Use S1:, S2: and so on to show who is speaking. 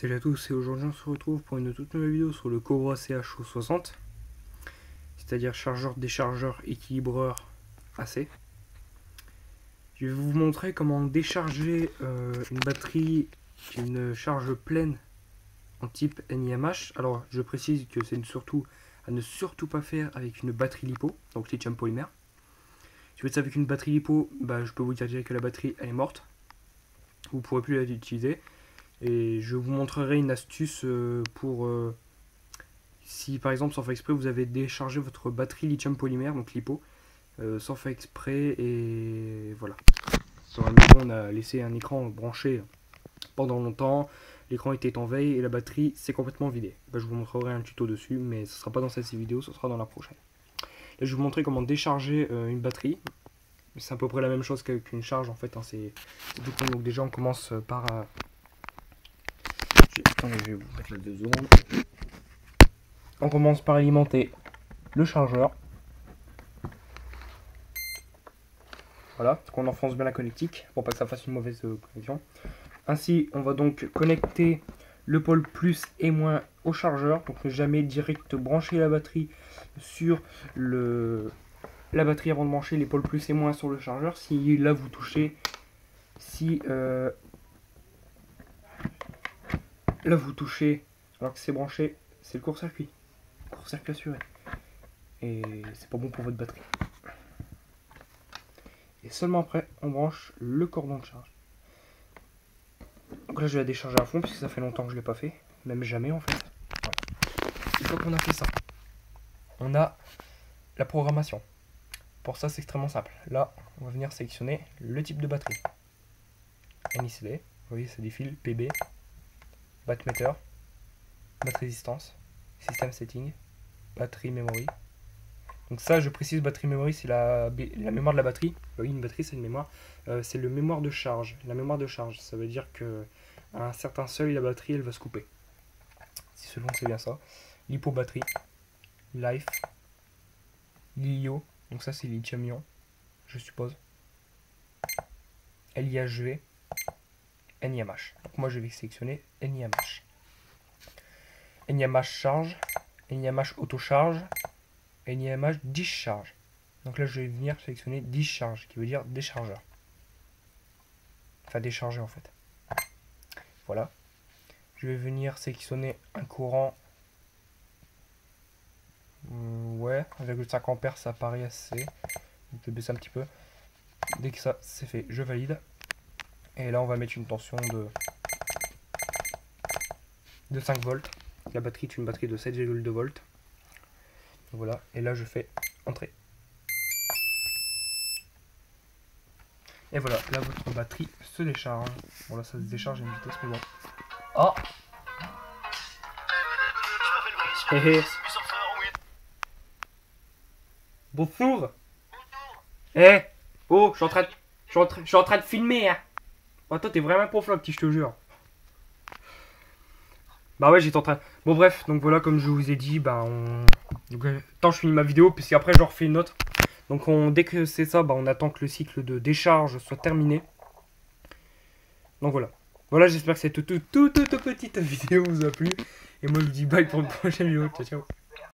S1: Salut à tous, et aujourd'hui on se retrouve pour une toute nouvelle vidéo sur le Cobra CH60, c'est-à-dire chargeur, déchargeur, équilibreur AC. Je vais vous montrer comment décharger une batterie qui a une charge pleine en type NiMH. Alors je précise que c'est surtout à ne surtout pas faire avec une batterie LiPo, donc lithium polymère. Si vous faites ça avec une batterie LiPo, je peux vous dire que la batterie elle est morte, vous ne pourrez plus l'utiliser. Et je vous montrerai une astuce pour si par exemple sans faire exprès vous avez déchargé votre batterie lithium polymère, donc LiPo, sans faire exprès, et voilà. Sur un niveau on a laissé un écran branché pendant longtemps, l'écran était en veille et la batterie s'est complètement vidée. Je vous montrerai un tuto dessus, mais ce ne sera pas dans cette vidéo, ce sera dans la prochaine. Là je vais vous montrer comment décharger une batterie. C'est à peu près la même chose qu'une charge en fait, hein, c'est tout con. Donc déjà on commence par... Attendez, je vais vous mettre la 2 secondes. On commence par alimenter le chargeur. Voilà, qu'on enfonce bien la connectique pour pas que ça fasse une mauvaise connexion. Ainsi, on va donc connecter le pôle plus et moins au chargeur. Donc ne jamais direct brancher la batterie sur la batterie avant de brancher les pôles plus et moins sur le chargeur. Si là vous touchez, là vous touchez alors que c'est branché, c'est le court-circuit. Court-circuit assuré. Et c'est pas bon pour votre batterie. Et seulement après, on branche le cordon de charge. Donc là, je vais la décharger à fond, puisque ça fait longtemps que je ne l'ai pas fait. Même jamais, en fait. Voilà. Une fois qu'on a fait ça, on a la programmation. Pour ça, c'est extrêmement simple. Là, on va venir sélectionner le type de batterie. NiCd, vous voyez, ça défile. PB, wattmeter, batterie résistance, système setting, batterie memory. Donc ça, je précise, batterie memory, c'est la mémoire de la batterie. Oui, une batterie, c'est une mémoire. C'est le mémoire de charge. La mémoire de charge, ça veut dire que à un certain seuil, la batterie, elle va se couper. Si selon, c'est bien ça. LiPo batterie, Life, LiIo, donc ça c'est lithium-ion, je suppose. LiHV, NiMH. Donc moi, je vais sélectionner NiMH. NiMH charge, NiMH auto-charge, NiMH discharge. Donc là, je vais venir sélectionner discharge, qui veut dire déchargeur. Enfin, décharger en fait. Voilà. Je vais venir sélectionner un courant. Ouais, 1,5 ampères, ça paraît assez. Je vais baisser un petit peu. Dès que ça c'est fait, je valide. Et là, on va mettre une tension de 5 volts. La batterie est une batterie de 7,2 volts. Voilà. Et là, je fais entrer. Et voilà, là votre batterie se décharge. Bon là ça se décharge à une vitesse mais bon. Oh. Bonjour. Oh, je suis en train de filmer hein. Oh, toi t'es vraiment pour flop, petit, je te jure. Bah ouais, j'étais en train. Bon bref, donc voilà, comme je vous ai dit, donc, attends, je finis ma vidéo puisque après je refais une autre. Donc dès que c'est ça, on attend que le cycle de décharge soit terminé. Donc voilà. Voilà, j'espère que cette toute petite vidéo vous a plu. Et moi je vous dis bye pour une prochaine vidéo. Ciao, ciao.